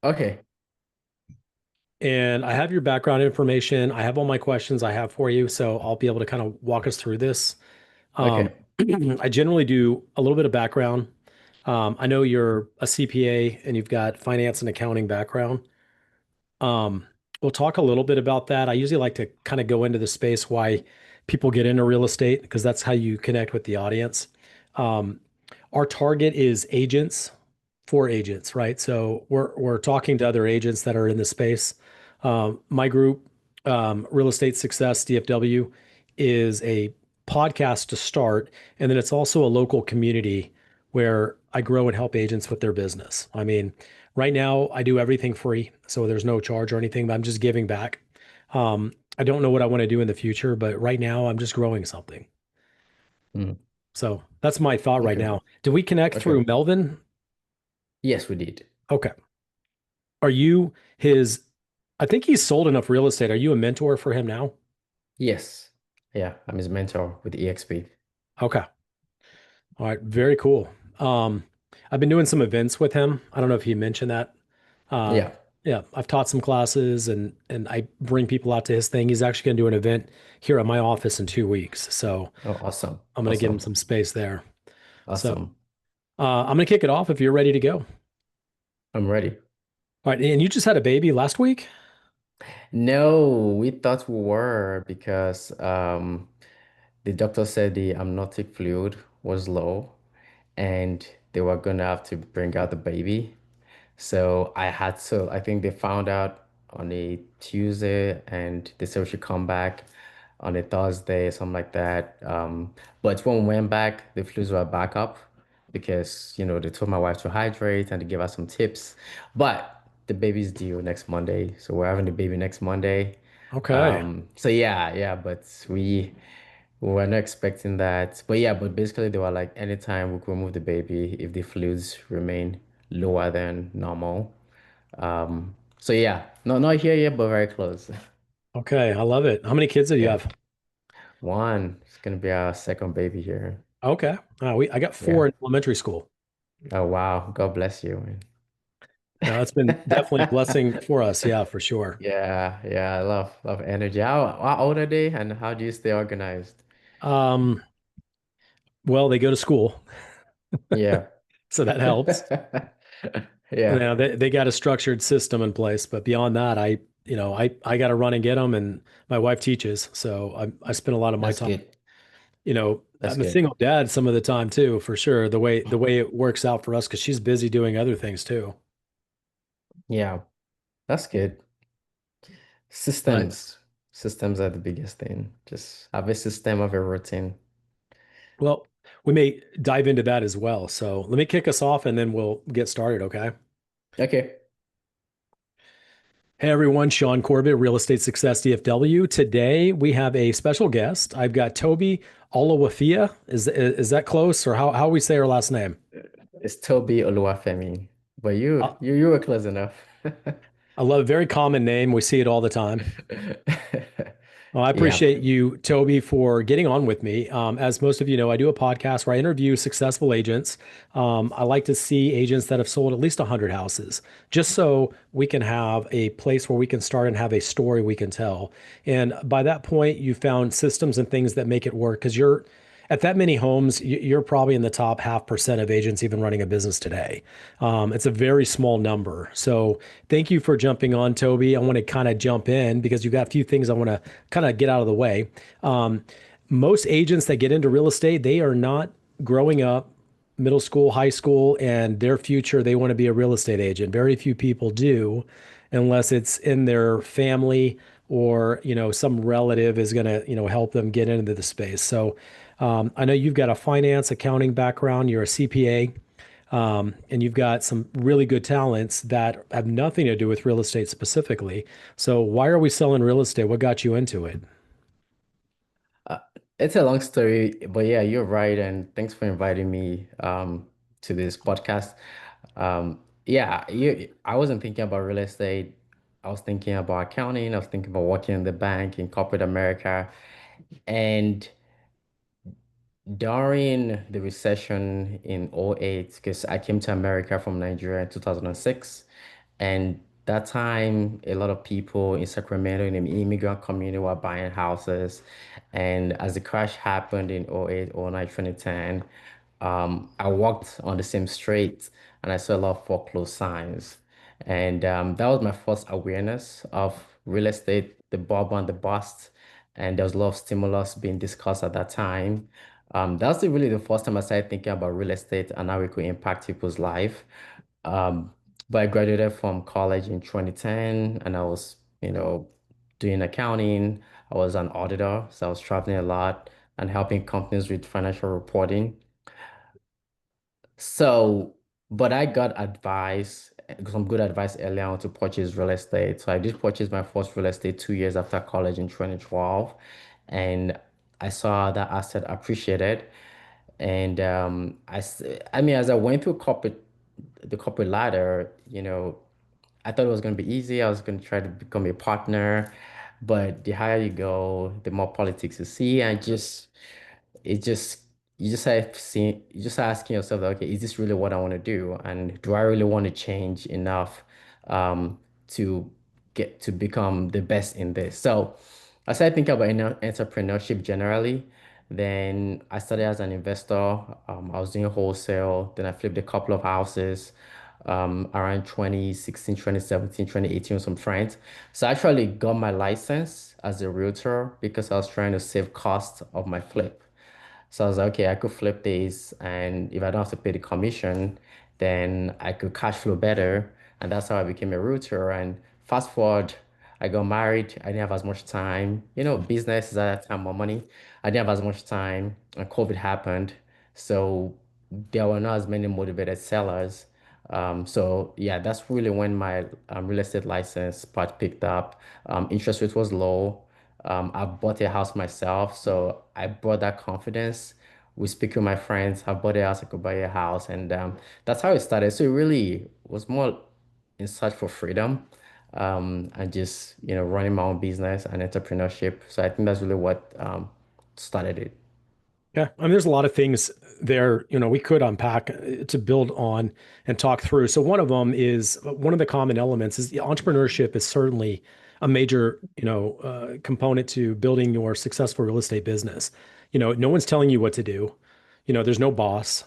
Okay. And I have your background information. I have all my questions I have for you, so I'll be able to kind of walk us through this. Um, Okay. I generally do a little bit of background. I know you're a CPA and you've got finance and accounting background. Um, we'll talk a little bit about that. I usually like to kind of go into the space why people get into real estate because that's how you connect with the audience. Um, our target is agents for agents, right? So we're talking to other agents that are in the space. My group, Real Estate Success DFW, is a podcast to start, and then it's also a local community where I grow and help agents with their business. I mean, right now I do everything free, so there's no charge or anything, but I'm just giving back. I don't know what I want to do in the future, but right now I'm just growing something. Mm, So that's my thought right okay. now. Did we connect Okay. through Melvin? Yes, we did. Okay. Are you his? I think he's sold enough real estate. Are you a mentor for him now? Yes. Yeah, I'm his mentor with EXP. Okay. All right. Very cool. Um, I've been doing some events with him. I don't know if he mentioned that. Yeah. Yeah, I've taught some classes and I bring people out to his thing. He's actually going to do an event here at my office in 2 weeks. So Oh, awesome. I'm going to get him Awesome. some space there. So Awesome. I'm going to kick it off if you're ready to go. All I'm ready. right. And you just had a baby last week? No, we thought we were because the doctor said the amniotic fluid was low and they were gonna have to bring out the baby. So I think they found out on a Tuesday and they said we should come back on a Thursday, something like that. But when we went back, the flus were back up because, they told my wife to hydrate and to give us some tips. But the baby's due next Monday. So we're having the baby next Monday. Okay. So yeah, but we were not expecting that. But yeah, but basically they were like anytime we could remove the baby if the fluids remain lower than normal. So yeah, not here yet, but very close. Okay. I love it. How many kids do you Yeah. have? One. It's gonna be our second baby here. Okay. I got Yeah. four in elementary school. Oh wow. God bless you, man. It's been definitely a blessing for us. Yeah, for sure. Yeah, I love energy. How old are they and how do you stay organized? Um, well, they go to school, Yeah. so that helps. Yeah, Yeah, they got a structured system in place, but beyond that, I got to run and get them, and my wife teaches, so I spend a lot of my that's time. good. That's I'm a good. single dad some of the time too, for sure. The way it works out for us because she's busy doing other things too. Yeah, that's good. But Systems. Systems are the biggest thing. Just have a system of a routine. well, we may dive into that as well. So let me kick us off, and then we'll get started. Okay. Okay. Hey everyone, Shaune Corbett, Real Estate Success DFW. Today we have a special guest. I've got Tobi Oluwafemi. Is that close, or how we say her last name? It's Tobi Oluwafemi. But you Uh, you you were close enough. I love a very common name. We see it all the time. Well, I Yeah. appreciate you, Toby, for getting on with me. As most of you know, I do a podcast where I interview successful agents. I like to see agents that have sold at least 100 houses, just so we can have a place where we can start and have a story we can tell. And by that point, you found systems and things that make it work because you're at that many homes, you're probably in the top 0.5% of agents even running a business today. It's a very small number. So thank you for jumping on, Toby. I want to kind of jump in because you've got a few things I want to kind of get out of the way. Um, Most agents that get into real estate, they are not growing up middle school, high school, and their future, they want to be a real estate agent. Very few people do, unless it's in their family or, some relative is going to, help them get into the space. So I know you've got a finance accounting background, you're a CPA. And you've got some really good talents that have nothing to do with real estate specifically. So why are we selling real estate? What got you into it? Uh, it's a long story, but yeah, you're right. And thanks for inviting me to this podcast. Yeah, I wasn't thinking about real estate. I was thinking about accounting. I was thinking about working in the bank in corporate America. And during the recession in '08, because I came to America from Nigeria in 2006, And that time, a lot of people in Sacramento in the immigrant community were buying houses. And as the crash happened in '08, '09, 2010, I walked on the same street and I saw a lot of foreclosed signs. And that was my first awareness of real estate, the bubble and the bust. And there was a lot of stimulus being discussed at that time. That's really the first time I started thinking about real estate and how it could impact people's life. Um, but I graduated from college in 2010 and I was, doing accounting. I was an auditor, so I was traveling a lot and helping companies with financial reporting. So, but I got advice, some good advice early on to purchase real estate. So I did purchase my first real estate 2 years after college in 2012. And I saw that asset appreciated. And I mean, as I went through the corporate ladder, I thought it was going to be easy. I was going to try to become a partner, but the higher you go, the more politics you see, and it just you just asking yourself, okay, is this really what I want to do, and do I really want to change enough to get to become the best in this? So, I started thinking about entrepreneurship generally. Then I started as an investor. I was doing wholesale. Then I flipped a couple of houses around 2016, 2017, 2018 with some friends. So I actually got my license as a realtor because I was trying to save cost of my flip. So I was like, okay, I could flip these, and if I don't have to pay the commission, then I could cash flow better. And that's how I became a realtor. And fast forward, I got married. I didn't have as much time. Business is at that time more money. I didn't have as much time, and COVID happened. So there were not as many motivated sellers. So yeah, that's really when my real estate license part picked up. Interest rate was low. I bought a house myself, so I brought that confidence. We speak with my friends. I bought a house, I could buy a house, and that's how it started. So it really was more in search for freedom, and just running my own business and entrepreneurship. So I think that's really what started it. Yeah, I mean, there's a lot of things there, we could unpack to build on and talk through. So one of them is one of the common elements is the entrepreneurship is certainly a major, component to building your successful real estate business. No one's telling you what to do. There's no boss.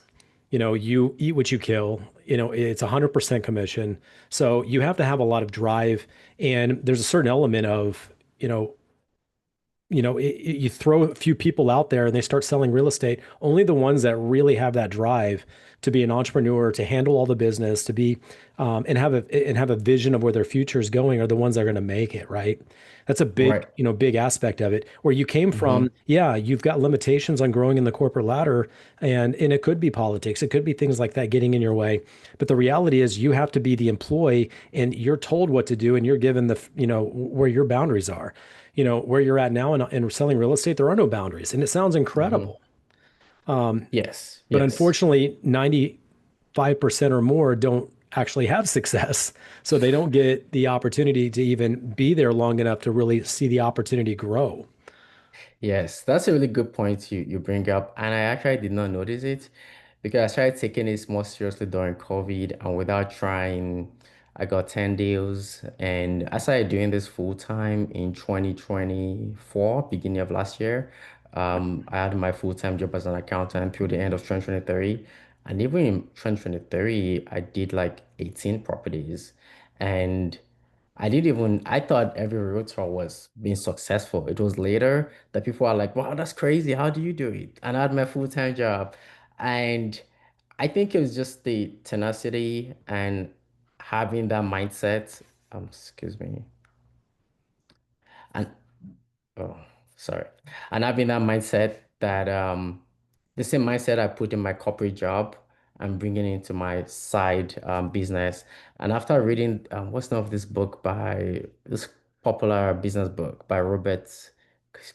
You eat what you kill. It's 100% commission. So you have to have a lot of drive, and there's a certain element of, you throw a few people out there and they start selling real estate. Only the ones that really have that drive to be an entrepreneur, to handle all the business, to be and have a vision of where their future is going are the ones that are going to make it, right? That's a big, Right. big aspect of it. Where you came from, Hmm. yeah, you've got limitations on growing in the corporate ladder, and it could be politics, it could be things like that getting in your way. But the reality is, you have to be the employee, and you're told what to do, and you're given where your boundaries are. Where you're at now in selling real estate, there are no boundaries, and it sounds Hmm. incredible. Yes. But Yes. unfortunately, 95% or more don't actually have success. So they don't get the opportunity to even be there long enough to really see the opportunity grow. Yes, that's a really good point you bring up. And I actually did not notice it because I started taking this more seriously during COVID, and without trying, I got 10 deals. And I started doing this full time in 2024, beginning of last year. I had my full-time job as an accountant until the end of 2023. And even in 2023, I did like 18 properties. And I thought every realtor was being successful. It was later that people are like, wow, that's crazy. How do you do it? And I had my full-time job. And I think it was just the tenacity and having that mindset. Excuse me. And oh, sorry. And having that mindset that the same mindset I put in my corporate job, I'm bringing into my side business. And after reading what's the name of this book by this popular business book by Robert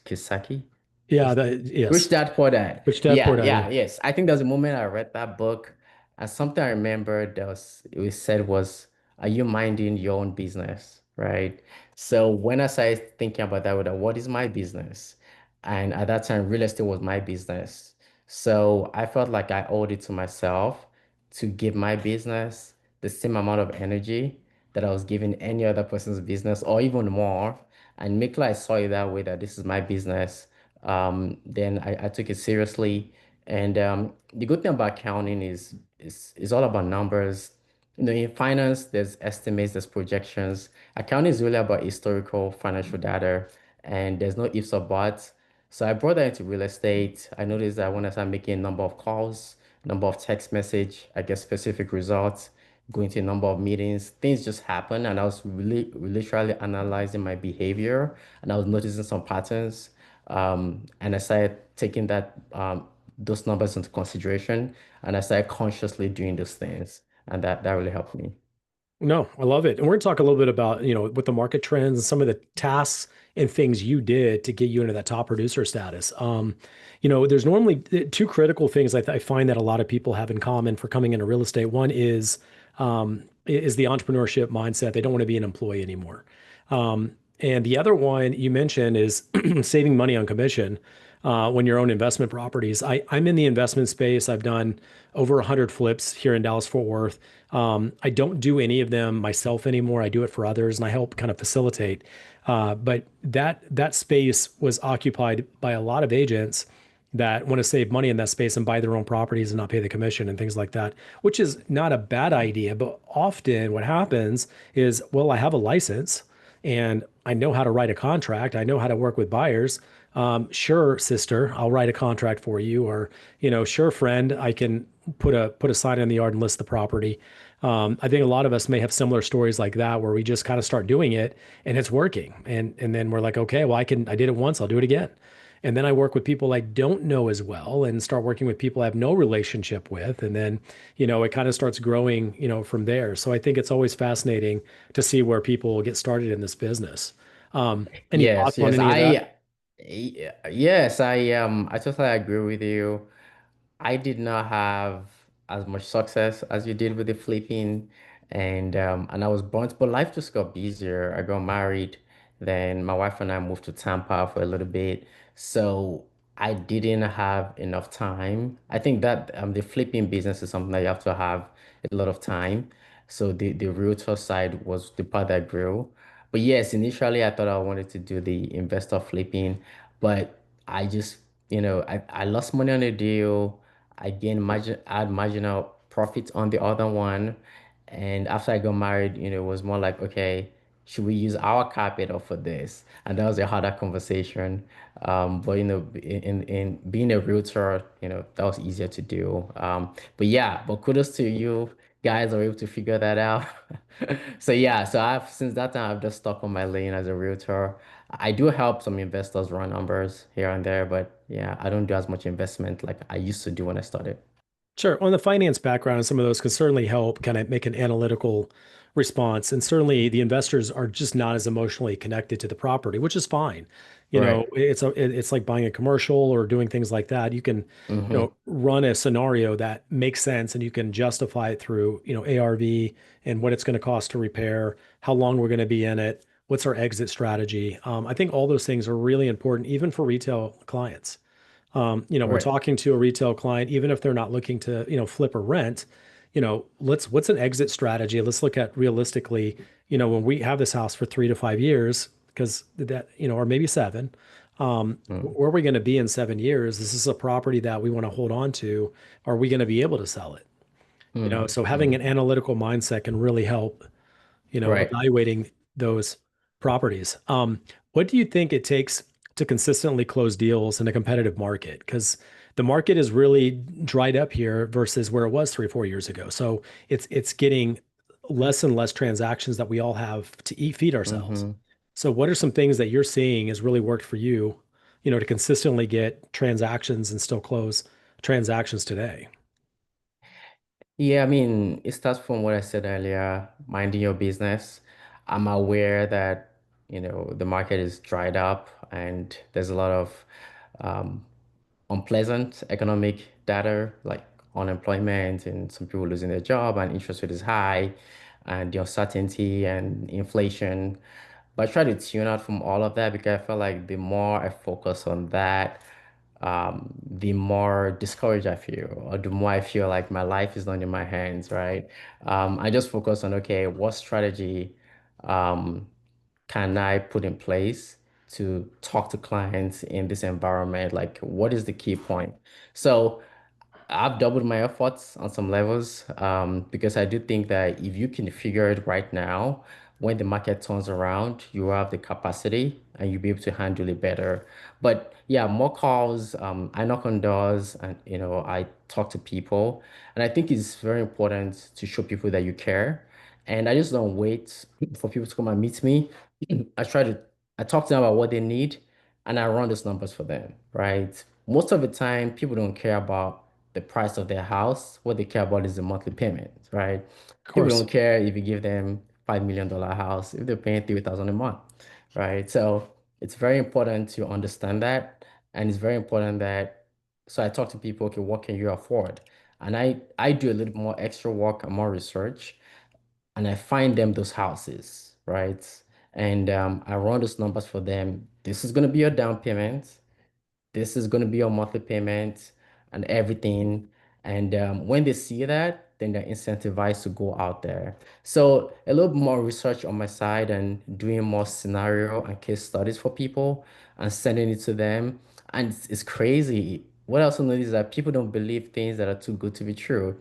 Kiyosaki? Yeah, What's Rich yes. Dad Poor Dad. Rich Dad, Poor Yeah, Dad. Yeah. yeah, yes. I think there was a moment I read that book, and something I remembered that was it was said was, "Are you minding your own business?" Right? So when I started thinking about that, what is my business? And at that time, real estate was my business. So I felt like I owed it to myself to give my business the same amount of energy that I was giving any other person's business or even more. And make like I saw it that way that this is my business. Then I took it seriously. And the good thing about accounting is all about numbers. You know, in finance, there's estimates, there's projections. Accounting is really about historical financial data, and there's no ifs or buts. So I brought that into real estate. I noticed that when I started making a number of calls, number of text message, I get specific results, going to a number of meetings, things just happen. And I was really literally analyzing my behavior and I was noticing some patterns. And I started taking those numbers into consideration and I started consciously doing those things. And that really helped me. No, I love it. And we're going to talk a little bit about, with the market trends and some of the tasks and things you did to get you into that top producer status. There's normally two critical things I find that a lot of people have in common for coming into real estate. One is the entrepreneurship mindset. They don't want to be an employee anymore. And the other one you mentioned is saving money on commission when you own investment properties. I'm in the investment space. I've done over 100 flips here in Dallas Fort Worth. I don't do any of them myself anymore. I do it for others, and I help kind of facilitate. But that space was occupied by a lot of agents that want to save money in that space and buy their own properties and not pay the commission and things like that, which is not a bad idea. But often what happens is, well, I have a license and I know how to write a contract. I know how to work with buyers. Sure, sister, I'll write a contract for you. Or, sure, friend, I can put a sign in the yard and list the property. I think a lot of us may have similar stories like that where we just kind of start doing it and it's working. And then we're like, okay, well, I did it once, I'll do it again. And then I work with people I don't know as well and start working with people I have no relationship with. And then, it kind of starts growing, from there. So I think it's always fascinating to see where people get started in this business. Any Yes, thoughts on yes. any of that? Yes, I totally agree with you. I did not have as much success as you did with the flipping, and I was burnt, but life just got busier. I got married, then my wife and I moved to Tampa for a little bit, so I didn't have enough time. I think that the flipping business is something that you have to have a lot of time. So the realtor side was the part that grew. But yes, initially I thought I wanted to do the investor flipping, but I just, I lost money on the deal. I gained had marginal profit on the other one. And after I got married, it was more like, okay, should we use our capital for this? And that was a harder conversation. But in being a realtor, that was easier to do. But yeah, but kudos to you guys are able to figure that out. So yeah, so I've since that time I've just stuck on my lane as a realtor. I do help some investors run numbers here and there, but yeah, I don't do as much investment like I used to do when I started. Sure. On the finance background, some of those can certainly help kind of make an analytical response. And certainly the investors are just not as emotionally connected to the property, which is fine. Right. It's like buying a commercial or doing things like that. You can, Mm-hmm. run a scenario that makes sense and you can justify it through, ARV and what it's going to cost to repair, how long we're going to be in it, what's our exit strategy. I think all those things are really important, even for retail clients. We're Right. talking to a retail client, even if they're not looking to, flip or rent, what's an exit strategy? Let's look at realistically, when we have this house for 3 to 5 years, because that, or maybe seven, Mm-hmm. where are we going to be in 7 years? This is a property that we want to hold on to. Are we going to be able to sell it? So having Mm-hmm. an analytical mindset can really help, Right. evaluating those properties. What do you think it takes to consistently close deals in a competitive market? Because the market is really dried up here versus where it was 3 or 4 years ago. So it's getting less and less transactions that we all have to eat, feed ourselves. Mm-hmm. So what are some things that you're seeing has really worked for you, to consistently get transactions and still close transactions today? Yeah, I mean, it starts from what I said earlier, minding your business. I'm aware that, the market is dried up and there's a lot of um, unpleasant economic data like unemployment and some people losing their job and interest rate is high and the uncertainty and inflation. But I try to tune out from all of that because I feel like the more I focus on that, the more discouraged I feel, or the more I feel like my life is not in my hands, right? I just focus on, okay, what strategy um, can I put in place to talk to clients in this environment? Like, what is the key point? So I've doubled my efforts on some levels because I do think that if you can figure it right now, when the market turns around, you have the capacity and you'll be able to handle it better. But yeah, more calls. I knock on doors and I talk to people, and I think it's very important to show people that you care. And I just don't wait for people to come and meet me. I try to I talk to them about what they need, and I run those numbers for them, right? Most of the time, people don't care about the price of their house. What they care about is the monthly payment, right? Of People course. don't care if you give them $5 million house if they're paying 3,000 a month, right? So it's very important to understand that, and it's very important that. So I talk to people, okay, what can you afford? And I do a little more extra work and more research, and I find them those houses, right? And I run those numbers for them. This is going to be your down payment. This is going to be your monthly payment and everything. And when they see that, then they're incentivized to go out there. So a little more research on my side and doing more scenario and case studies for people and sending it to them. And it's crazy. What I also notice is that people don't believe things that are too good to be true.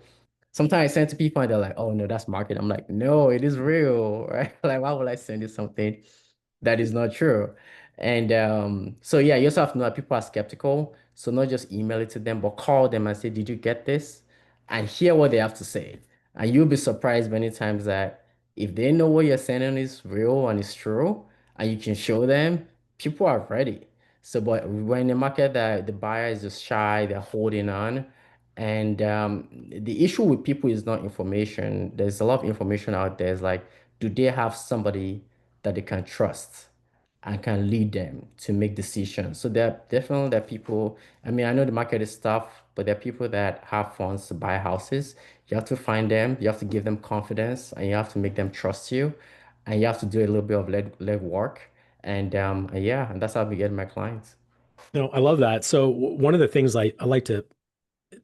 Sometimes I send to people and they're like, oh no, that's market. I'm like, no, it is real, right? Like, why would I send you something that is not true? And so yeah, you also have to know that people are skeptical. So not just email it to them, but call them and say, did you get this? And hear what they have to say. And you'll be surprised many times that if they know what you're sending is real and is true, and you can show them, people are ready. So, but when the market that the buyer is just shy, they're holding on. And the issue with people is not information. There's a lot of information out there. It's like, do they have somebody that they can trust and can lead them to make decisions? So there are people. I mean, I know the market is tough, but there are people that have funds to buy houses. You have to find them. You have to give them confidence, and you have to make them trust you, and you have to do a little bit of leg work. And yeah, and that's how we get my clients. No, I love that. So one of the things I like to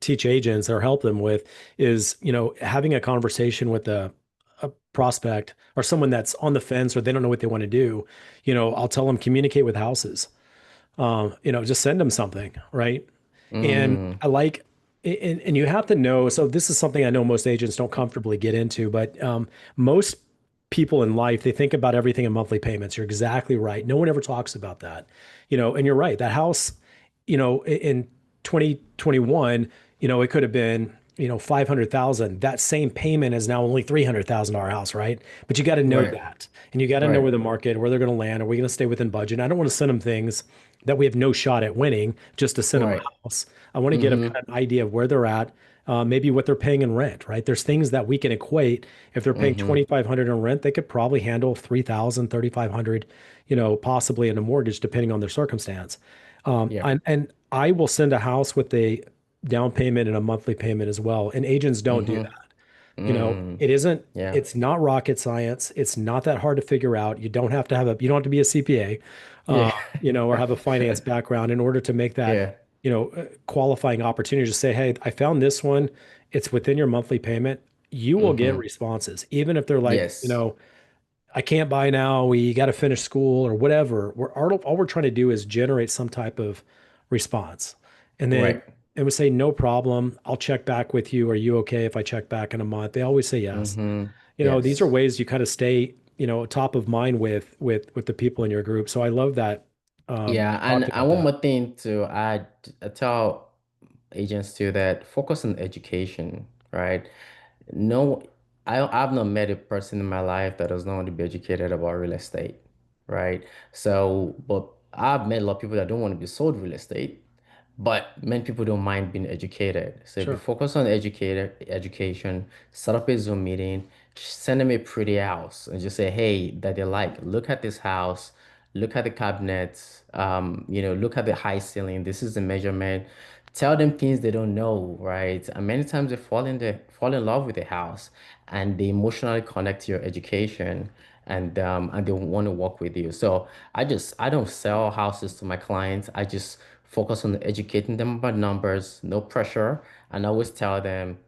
teach agents or help them with is, having a conversation with a prospect or someone that's on the fence or they don't know what they want to do. I'll tell them communicate with houses. Just send them something, right? And Mm, I like, and you have to know. So this is something I know most agents don't comfortably get into, but most people in life, they think about everything in monthly payments. You're exactly right. No one ever talks about that, and you're right. That house, in 2021, it could have been, 500,000. That same payment is now only $300,000 house, right? But you got to know right, that. And you got to know right, where the market, where they're going to land. Are we going to stay within budget? I don't want to send them things that we have no shot at winning just to send them a right. house. I want to get a Mm-hmm. kind of idea of where they're at, maybe what they're paying in rent, right? There's things that we can equate. If they're paying Mm-hmm. 2,500 in rent, they could probably handle 3,000, 3,500, possibly in a mortgage, depending on their circumstance. Yeah. And I will send a house with a down payment and a monthly payment as well. And agents don't do Mm-hmm. that. Mm. Yeah. It's not rocket science. It's not that hard to figure out. You don't have to be a CPA, Yeah. or have a finance background in order to make that, Yeah. qualifying opportunity to say, hey, I found this one. It's within your monthly payment. You will get Mm-hmm. responses, even if they're like, Yes. I can't buy now. We got to finish school or whatever. All we're trying to do is generate some type of response. And then Right. it would say, no problem. I'll check back with you. Are you okay if I check back in a month? They always say yes. Mm-hmm. These are Yes. ways you kind of stay, top of mind with the people in your group. So I love that Yeah. you talked And about one that. more thing to add, I tell agents too that focus on education, right? No, I've not met a person in my life that does not want to be educated about real estate, right? So, but I've met a lot of people that don't want to be sold real estate, but many people don't mind being educated. So if you Sure. focus on education, set up a Zoom meeting, send them a pretty house and just say, hey, that they like, look at this house, look at the cabinets, look at the high ceiling. This is the measurement. Tell them things they don't know, right? And many times they fall in love with the house and they emotionally connect to your education and they want to work with you. So I don't sell houses to my clients. I just focus on educating them about numbers, no pressure, and I always tell them,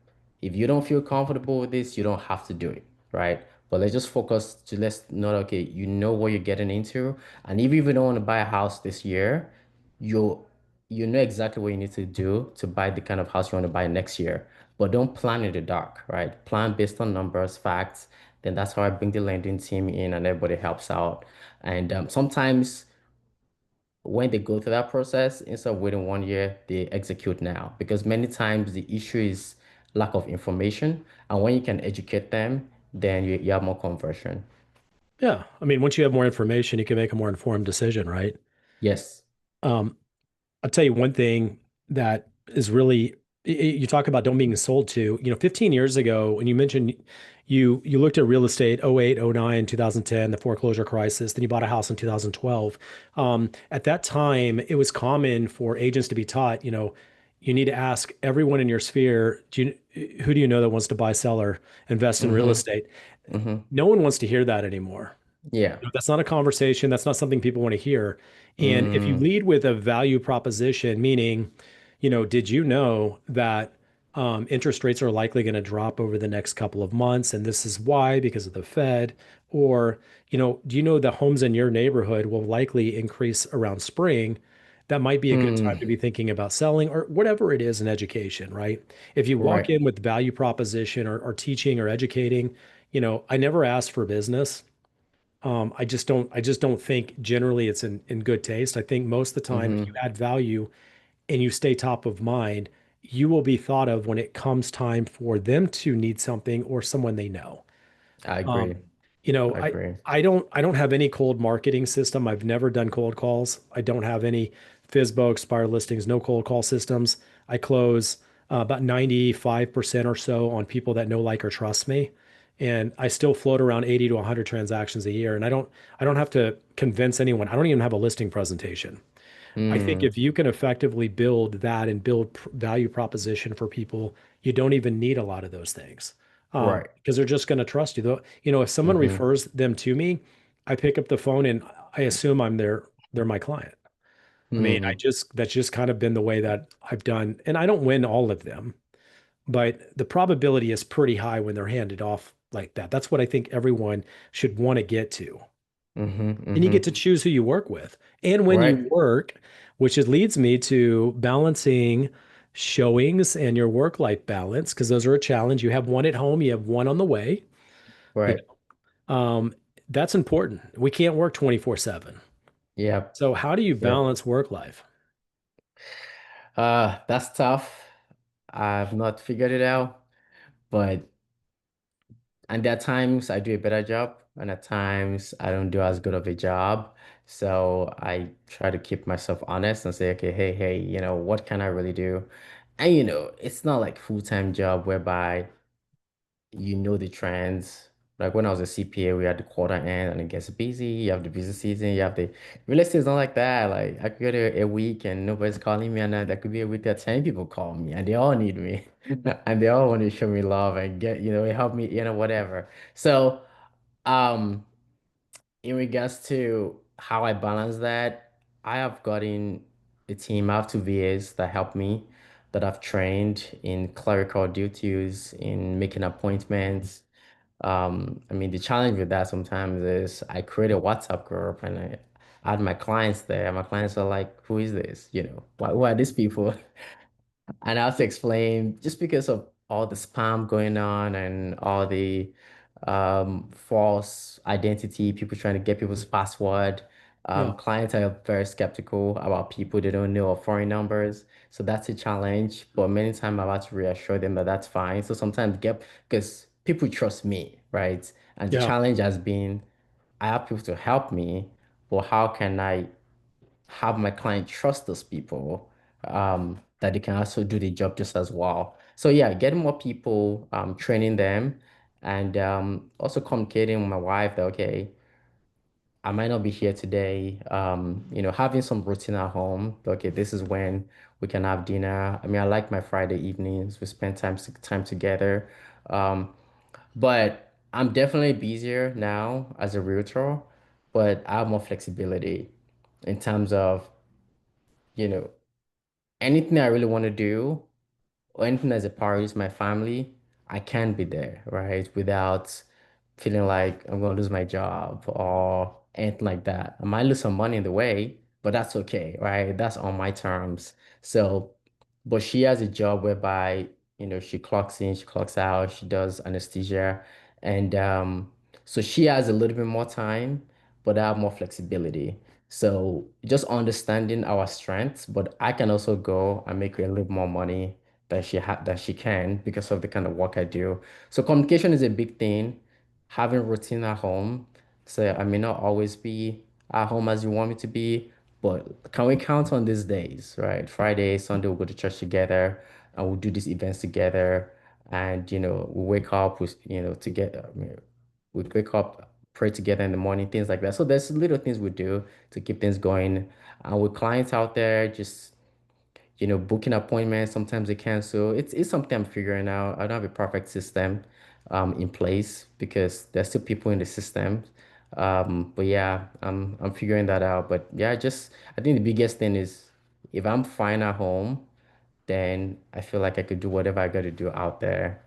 if you don't feel comfortable with this, you don't have to do it, right? But let's just focus to let's know, okay, you know what you're getting into, and if you even don't want to buy a house this year, you you know exactly what you need to do to buy the kind of house you want to buy next year. But don't plan in the dark, right? Plan based on numbers, facts. Then that's how I bring the lending team in, and everybody helps out. And sometimes when they go through that process, instead of waiting 1 year, they execute now. Because many times the issue is lack of information. And when you can educate them, then you have more conversion. Yeah. I mean, once you have more information, you can make a more informed decision, right? Yes. Um, I'll tell you one thing that is really you talk about don't being sold to, 15 years ago, and you mentioned you looked at real estate 08, 09, 2010, the foreclosure crisis, then you bought a house in 2012. At that time, it was common for agents to be taught, you need to ask everyone in your sphere, who do you know that wants to buy, sell, or invest in real Mm-hmm. estate? Mm-hmm. No one wants to hear that anymore. Yeah. That's not a conversation. That's not something people want to hear. And if you Mm, lead with a value proposition, meaning, did you know that interest rates are likely going to drop over the next couple of months? And this is why, because of the Fed. Or, do you know the homes in your neighborhood will likely increase around spring? That might be a good time to mm, be thinking about selling or whatever it is in education, right? If you walk right. in with value proposition or teaching or educating, I never ask for business. I just don't think generally it's in good taste. I think most of the time, if you Mm-hmm. add value and you stay top of mind, you will be thought of when it comes time for them to need something or someone they know. I Um, agree. you know, I I agree. I don't have any cold marketing system. I've never done cold calls. I don't have any FISBO expired listings, no cold call systems. I close about 95% or so on people that know, like, or trust me. And I still float around 80 to 100 transactions a year. And I don't have to convince anyone. I don't even have a listing presentation. I think Mm, if you can effectively build that and build value proposition for people, you don't even need a lot of those things right. because they're just going to trust you. Though, if someone Mm-hmm. refers them to me, I pick up the phone and I assume they're my client. I mean, Mm, that's just kind of been the way that I've done, and I don't win all of them, but the probability is pretty high when they're handed off like that. That's what I think everyone should want to get to. mm-hmm. And you Mm-hmm. get to choose who you work with. And when you Right. work, which it leads me to balancing showings and your work-life balance, because those are a challenge. You have one at home, you have one on the way. You Right. that's important. We can't work 24/7. Yep. So how do you Yep. balance work life? That's tough. I've not figured it out, but and there are times I do a better job, and at times I don't do as good of a job. So I try to keep myself honest and say, okay, hey, what can I really do? And it's not like full-time job whereby the trends. Like when I was a CPA, we had the quarter end and it gets busy. You have the busy season. You have the real estate is not like that. Like I could get a week and nobody's calling me, and then there could be a week that 10 people call me and they all need me and they all want to show me love and help me, whatever. So, um, in regards to how I balance that, I have gotten a team. I have two VAs that help me, that I've trained in clerical duties, in making appointments. I mean, the challenge with that sometimes is I create a WhatsApp group and I add my clients there. My clients are like, who is this? Who are these people? And I have to explain just because of all the spam going on and all the false identity, people trying to get people's password. Yeah. Clients are very skeptical about people they don't know or foreign numbers. So that's a challenge. But many times I've had to reassure them that that's fine. So sometimes get because people trust me, right? And the Yeah. challenge has been I have people to help me, but how can I have my client trust those people that they can also do the job just as well. So yeah, getting more people, training them, and also communicating with my wife that okay, I might not be here today. Having some routine at home. Okay, this is when we can have dinner. I mean, I like my Friday evenings. We spend time together. Um, but I'm definitely busier now as a realtor, but I have more flexibility in terms of you know. anything I really want to do or anything as a priority is my family, I can be there, right? Without feeling like I'm gonna lose my job or anything like that. I might lose some money in the way, but that's okay, right? That's on my terms. So, but she has a job whereby, she clocks in, she clocks out, she does anesthesia, and so she has a little bit more time, but I have more flexibility. So just understanding our strengths, but I can also go and make a little more money that she can because of the kind of work I do. So communication is a big thing. Having routine at home. So I may not always be at home as you want me to be, but can we count on these days, right? Friday, Sunday, we'll go to church together and we'll do these events together. And we wake up with, together. We wake up, pray together in the morning, things like that. So there's little things we do to keep things going. And with clients out there, just booking appointments, sometimes they cancel. It's something I'm figuring out. I don't have a perfect system in place because there's still people in the system. But yeah, I'm figuring that out. But yeah, just I think the biggest thing is if I'm fine at home, then I feel like I could do whatever I got to do out there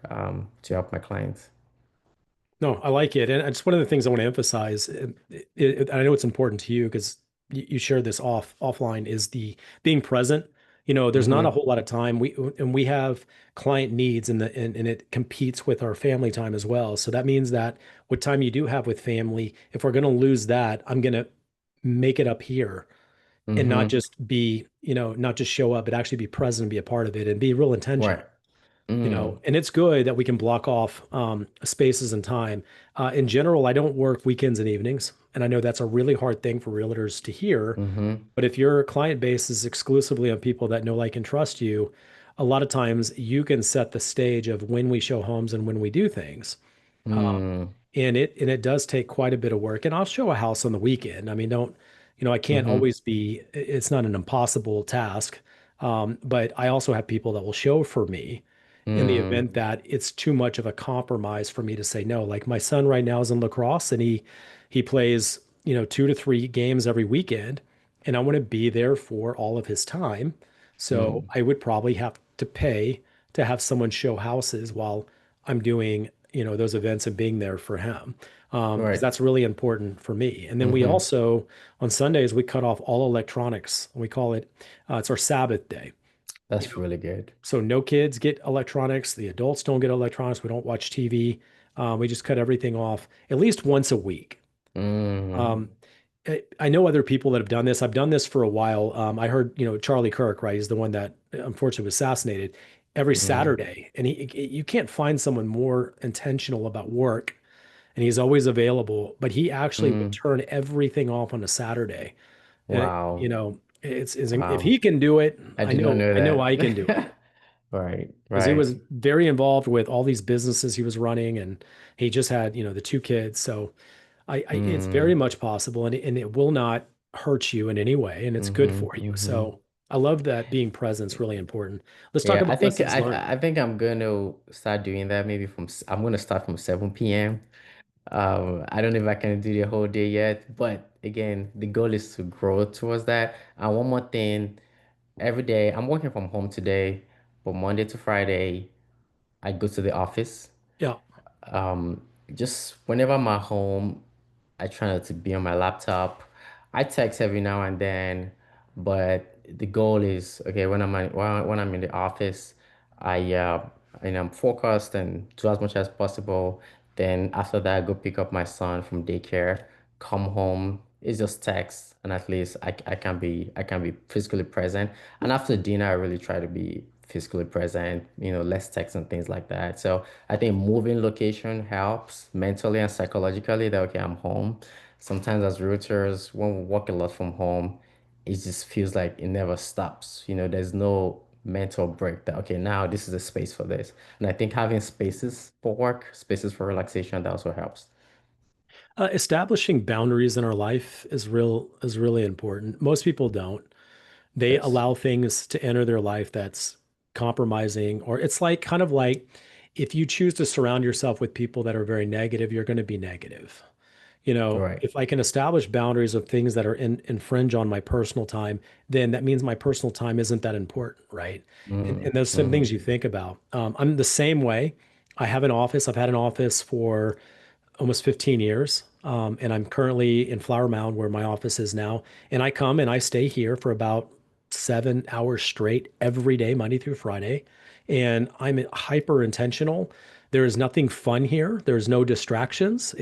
to help my clients. No, I like it. And it's one of the things I want to emphasize. I know it's important to you because you shared this offline is the being present. There's not a Mm-hmm. whole lot of time. We have client needs and it competes with our family time as well. So that means that what time you do have with family, if we're going to lose that, I'm going to make it up here and not Mm-hmm. just not just show up, but actually be present and be a part of it and be real Right. intentional. Mm. And it's good that we can block off spaces and time. In general, I don't work weekends and evenings, and I know that's a really hard thing for realtors to hear. Mm-hmm. But if your client base is exclusively on people that know, like, and trust you, a lot of times you can set the stage of when we show homes and when we do things. Mm. And it does take quite a bit of work. And I'll show a house on the weekend. I mean, don't, I can't Mm-hmm. always be, it's not an impossible task. But I also have people that will show for me in the Mm. event that it's too much of a compromise for me to say no. Like my son right now is in lacrosse and he plays, 2 to 3 games every weekend, and I want to be there for all of his time. So Mm. I would probably have to pay to have someone show houses while I'm doing, those events and being there for him. Because Right. that's really important for me. And then we Mm-hmm. also, on Sundays, we cut off all electronics. We call it, it's our Sabbath day. You That's know, really good. so no kids get electronics. The adults don't get electronics. We don't watch TV. We just cut everything off at least once a week. Mm. Um, I know other people that have done this. I've done this for a while. I heard, Charlie Kirk, right? He's the one that unfortunately was assassinated every Mm. Saturday. And you can't find someone more intentional about work. And he's always available, but he actually will Mm. turn everything off on a Saturday. And, Wow. it's if Wow. he can do it, I I did not know, know I know I can do it that. Right. because he Right. was very involved with all these businesses he was running, and he just had, the 2 kids. So it's very Mm. much possible, and it will not hurt you in any way, and it's good Mm-hmm. for you. Mm-hmm. So I love that being present is really important. Let's talk Yeah, I about think lessons I learned. I think I'm gonna start doing that maybe I'm gonna start from 7 p.m. I don't know if I can do the whole day yet, but again, the goal is to grow towards that. And one more thing, every day I'm working from home today, but Monday to Friday I go to the office. Yeah. Um, just whenever I'm at home, I try not to be on my laptop. I text every now and then, but the goal is okay when I'm in the office, I and I'm focused and do as much as possible. Then after that, I go pick up my son from daycare, come home. It's just text, and at least I can be physically present. And after dinner, I really try to be physically present, less text and things like that. So I think moving location helps mentally and psychologically that, okay, I'm home. Sometimes as realtors, when we work a lot from home, it just feels like it never stops. There's no mental break that, okay, now this is a space for this. And I think having spaces for work, spaces for relaxation, that also helps. Establishing boundaries in our life is really important. Most people don't. They Yes. allow things to enter their life that's compromising, or it's like kind of like if you choose to surround yourself with people that are very negative, you're going to be negative. Right. If I can establish boundaries of things that are infringe on my personal time, then that means my personal time isn't that important, right? And those some things Mm-hmm. you think about. I'm the same way. I have an office. I've had an office for almost 15 years. And I'm currently in Flower Mound where my office is now. And I come and I stay here for about 7 hours straight every day, Monday through Friday. And I'm hyper intentional. There is nothing fun here. There's no distractions.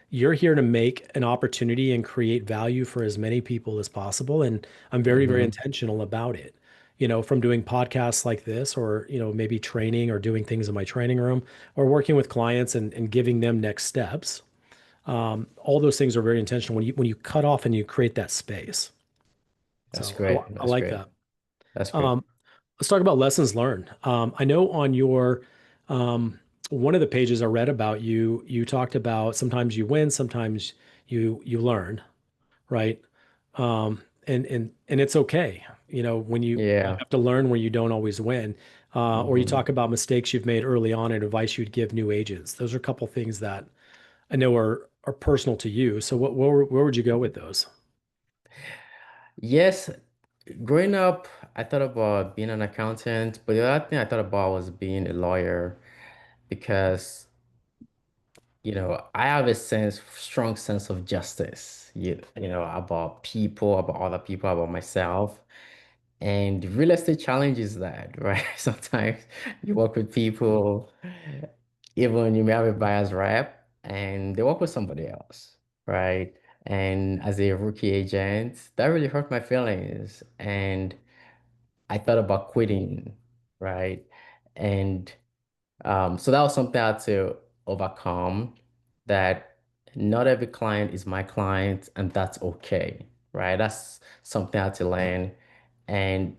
You're here to make an opportunity and create value for as many people as possible. And I'm very, very Mm-hmm. intentional about it. From doing podcasts like this, or, maybe training or doing things in my training room, or working with clients and giving them next steps. All those things are very intentional when you cut off and you create that space. That's So great. I That's like great. that. That's great. Um, let's talk about lessons learned. I know on your um, one of the pages I read about you, you talked about sometimes you win, sometimes you learn, right? And it's okay, when you Yeah. have to learn when you don't always win. Or you Mm-hmm. talk about mistakes you've made early on and advice you'd give new agents. Those are a couple things that I know are personal to you. So where would you go with those? Yes, growing up, I thought about being an accountant, but the other thing I thought about was being a lawyer because, I have a strong sense of justice, about people, about other people, about myself. And real estate challenges that, right? Sometimes you work with people, even you may have a buyer's rep, and they work with somebody else, right? And as a rookie agent, that really hurt my feelings. And I thought about quitting, right? And so that was something I had to overcome, that not every client is my client, and that's okay, right? That's something I had to learn. And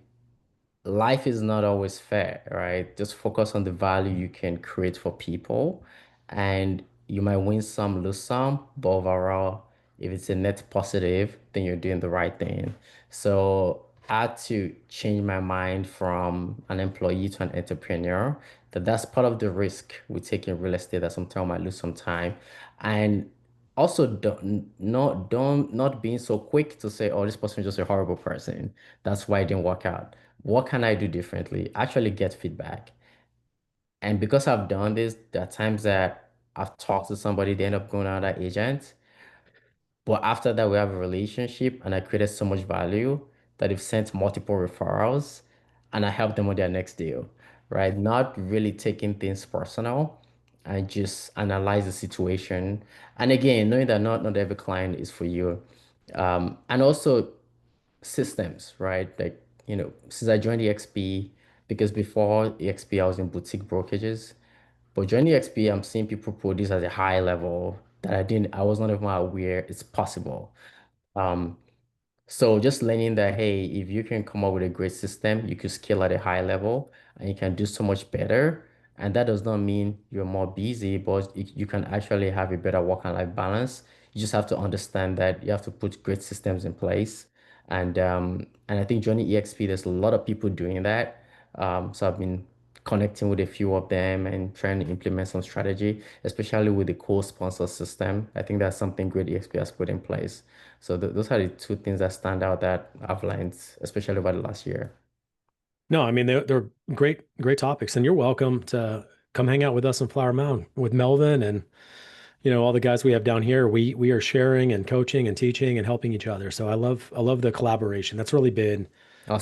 life is not always fair, right? Just focus on the value you can create for people, and you might win some, lose some, but overall, if it's a net positive, then you're doing the right thing. So I had to change my mind from an employee to an entrepreneur. That's part of the risk we take in real estate, that sometimes I might lose some time. And also don't being so quick to say, oh, this person is just a horrible person. That's why it didn't work out. What can I do differently? Actually get feedback. And because I've done this, there are times that I've talked to somebody, they end up going out that agent. But after that, we have a relationship, and I created so much value that they've sent multiple referrals, and I helped them on their next deal, right? Not really taking things personal. I just analyze the situation. And again, knowing that not every client is for you. And also systems, right? Like, since I joined EXP, because before EXP, I was in boutique brokerages. But joining EXP, I'm seeing people produce at a high level that I was not even aware it's possible. Um, so just learning that, hey, if you can come up with a great system, you could scale at a high level and you can do so much better. And that does not mean you're more busy, but you can actually have a better work and life balance. You just have to understand that you have to put great systems in place. And I think joining EXP, there's a lot of people doing that. So I've been connecting with a few of them and trying to implement some strategy, especially with the co-sponsor system. I think that's something great EXP has put in place. So those are the two things that stand out that I've learned, especially over the last year. No, I mean they're great topics, and you're welcome to come hang out with us in Flower Mound with Melvin and all the guys we have down here. We are sharing and coaching and teaching and helping each other. So I love the collaboration. That's really been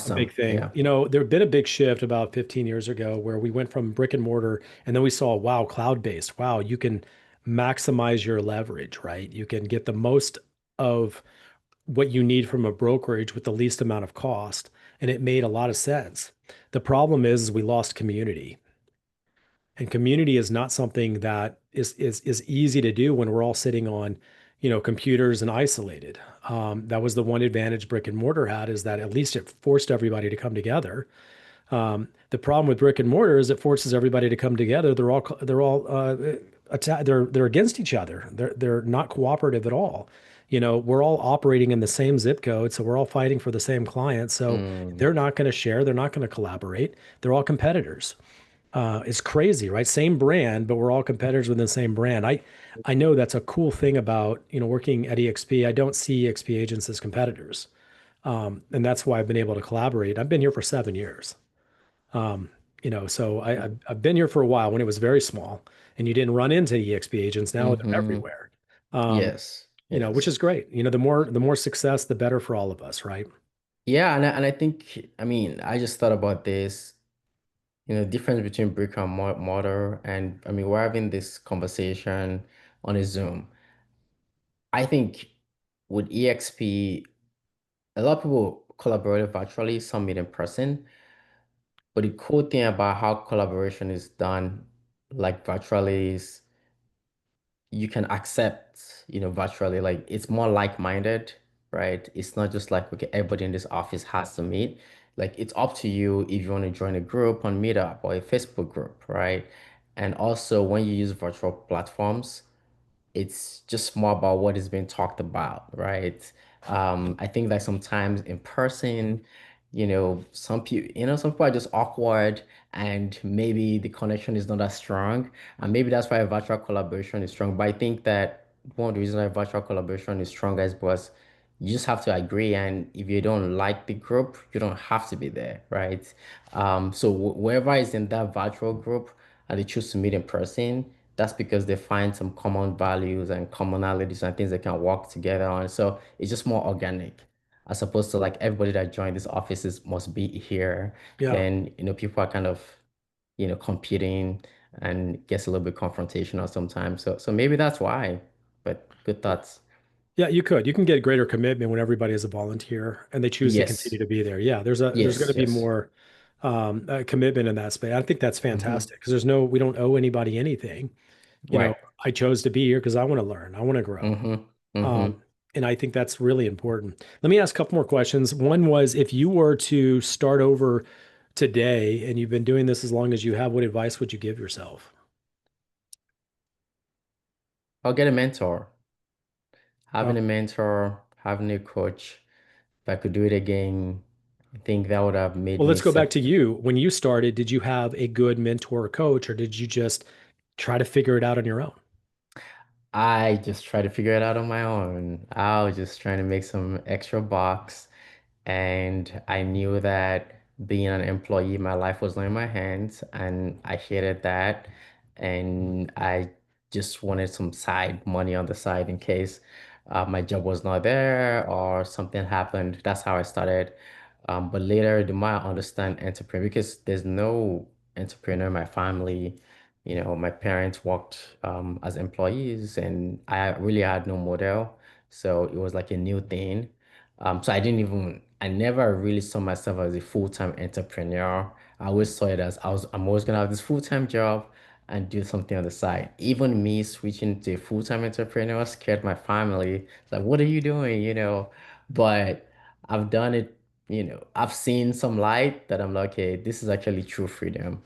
a big Awesome. thing. Yeah. There had been a big shift about 15 years ago where we went from brick and mortar and then we saw, wow, cloud-based. Wow, you can maximize your leverage, right? You can get the most of what you need from a brokerage with the least amount of cost. And it made a lot of sense. The problem is we lost community. And community is not something that is easy to do when we're all sitting on, computers and isolated. That was the one advantage brick and mortar had, is that at least it forced everybody to come together. The problem with brick and mortar is it forces everybody to come together. They're against each other. They're not cooperative at all. We're all operating in the same zip code, so we're all fighting for the same client. So Mm, they're not going to share. They're not going to collaborate. They're all competitors. It's crazy, right? Same brand, but we're all competitors within the same brand. I know that's a cool thing about, working at EXP. I don't see EXP agents as competitors. And that's why I've been able to collaborate. I've been here for 7 years. Um, so I've been here for a while when it was very small and you didn't run into EXP agents. Now they're Hmm. everywhere. Um, Yes, which is yes. great. The more success, the better for all of us, right? Yeah, and I think, I mean, I just thought about this, difference between brick and mortar, and I mean, we're having this conversation on a Zoom. I think with EXP, a lot of people collaborate virtually, some meet in person. But the cool thing about how collaboration is done, like virtually, is you can accept, virtually, like it's more like-minded, right? It's not just like, okay, everybody in this office has to meet. Like it's up to you if you want to join a group on Meetup or a Facebook group, right? And also when you use virtual platforms, it's just more about what is being talked about, right? I think that sometimes in person, some people are just awkward and maybe the connection is not as strong. And maybe that's why virtual collaboration is strong. But I think that one of the reasons why virtual collaboration is stronger is because you just have to agree. And if you don't like the group, you don't have to be there, right? So whoever is in that virtual group and they choose to meet in person, that's because they find some common values and commonalities and things they can work together on. So it's just more organic, as opposed to like everybody that joined these offices must be here. Yeah. Then, people are kind of, competing and gets a little bit confrontational sometimes. So maybe that's why. But good thoughts. Yeah, you could. You can get greater commitment when everybody is a volunteer and they choose to continue Yes. to be there. Yeah, there's going Yes. to be Yes. more commitment in that space. I think that's Mm-hmm. fantastic because we don't owe anybody anything. You know, Right. I chose to be here because I want to learn, I want to grow. Mm-hmm. Mm-hmm. Um, and I think that's really important. Let me ask a couple more questions. One was if you were to start over today and you've been doing this as long as you have, what advice would you give yourself? I'll get a mentor. Uh, Having a mentor, having a coach. If I could do it again, I think that would have made well, me let's go back set. to you. When you started, did you have a good mentor or coach, or did you just try to figure it out on your own? I just tried to figure it out on my own. I was just trying to make some extra bucks. And I knew that being an employee, my life was not in my hands, and I hated that. And I just wanted some side money on the side in case my job was not there or something happened. That's how I started. But later, the more I understand entrepreneur, because there's no entrepreneur in my family. My parents worked as employees, and I really had no model. So it was like a new thing. So I never really saw myself as a full-time entrepreneur. I always saw it as I'm always gonna have this full-time job and do something on the side. Even me switching to a full-time entrepreneur scared my family. It's like, what are you doing? But I've done it, I've seen some light that I'm like, okay, this is actually true freedom.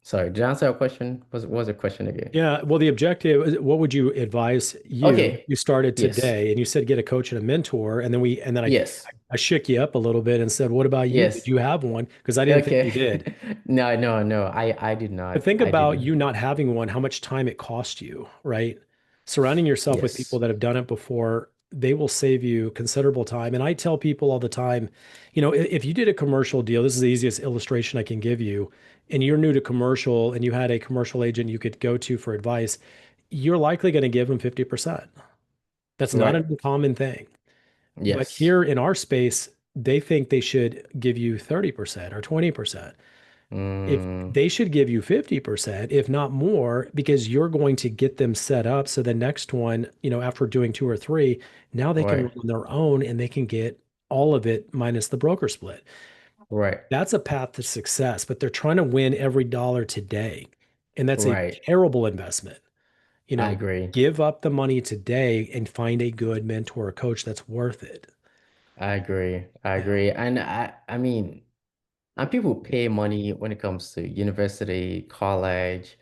Sorry, did I answer your question? What was the question again? Yeah, well, the objective, what would you advise you if Okay. you started Yes. today and you said get a coach and a mentor, and then Yes. I shook you up a little bit and said, what about you? Did Yes. you have one? Because I didn't think you Okay. did. No, no, no. I did But not. think I about didn't. you not having one, how much time it cost you, right? Surrounding yourself with people Yes. that have done it before, they will save you considerable time. And I tell people all the time, if you did a commercial deal, this is the easiest illustration I can give you, and you're new to commercial and you had a commercial agent you could go to for advice, you're likely going to give them 50%. That's not Right. an uncommon thing. But Yes. here in our space, they think they should give you 30% or 20%. If Mm, they should give you 50%, if not more, because you're going to get them set up. So the next one, after doing two or three, now they can right. run on their own and they can get all of it minus the broker split. Right. That's a path to success, but they're trying to win every dollar today. And that's a Right. terrible investment. You I know, agree. give up the money today and find a good mentor or coach that's worth it. I agree. I Yeah. agree. And I mean, and people pay money when it comes to university, college,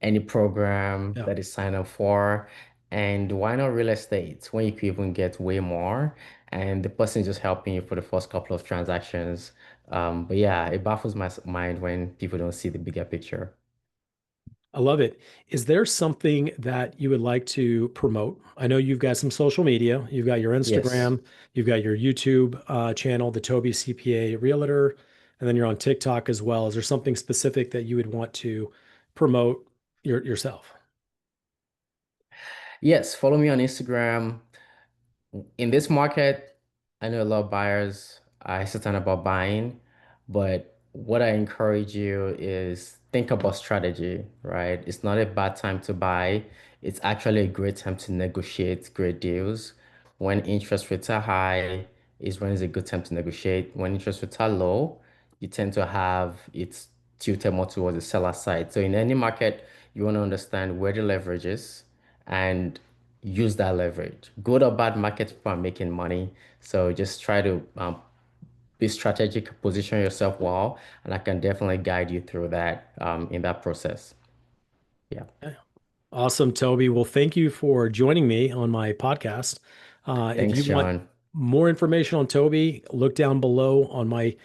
any program Yeah. that is signed up for. And why not real estate when you could even get way more? And the person is just helping you for the first couple of transactions. But yeah, it baffles my mind when people don't see the bigger picture. I love it. Is there something that you would like to promote? I know you've got some social media. You've got your Yes. Instagram, you've got your YouTube channel, the Toby CPA Realtor, and then you're on TikTok as well. Is there something specific that you would want to promote yourself? Yes, follow me on Instagram. In this market, I know a lot of buyers are hesitant about buying, but what I encourage you is think about strategy, right? It's not a bad time to buy. It's actually a great time to negotiate great deals. When interest rates are high, is when it's a good time to negotiate. When interest rates are low, you tend to have it's tilted more towards the seller side. So in any market, you want to understand where the leverage is and use that leverage. Good or bad market for making money. So just try to be strategic, position yourself well, and I can definitely guide you through that in that process. Yeah. Awesome, Toby. Well, thank you for joining me on my podcast. If Thanks, you want Sean. more information on Toby, look down below on my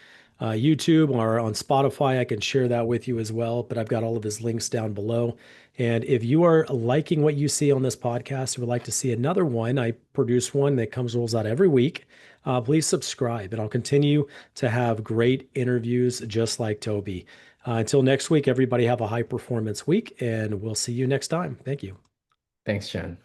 YouTube or on Spotify. I can share that with you as well, but I've got all of his links down below. And if you are liking what you see on this podcast, you would like to see another one, I produce one that rolls out every week. Please subscribe, and I'll continue to have great interviews just like Toby. Until next week, everybody have a high performance week, and we'll see you next time. Thank you. Thanks, Sean.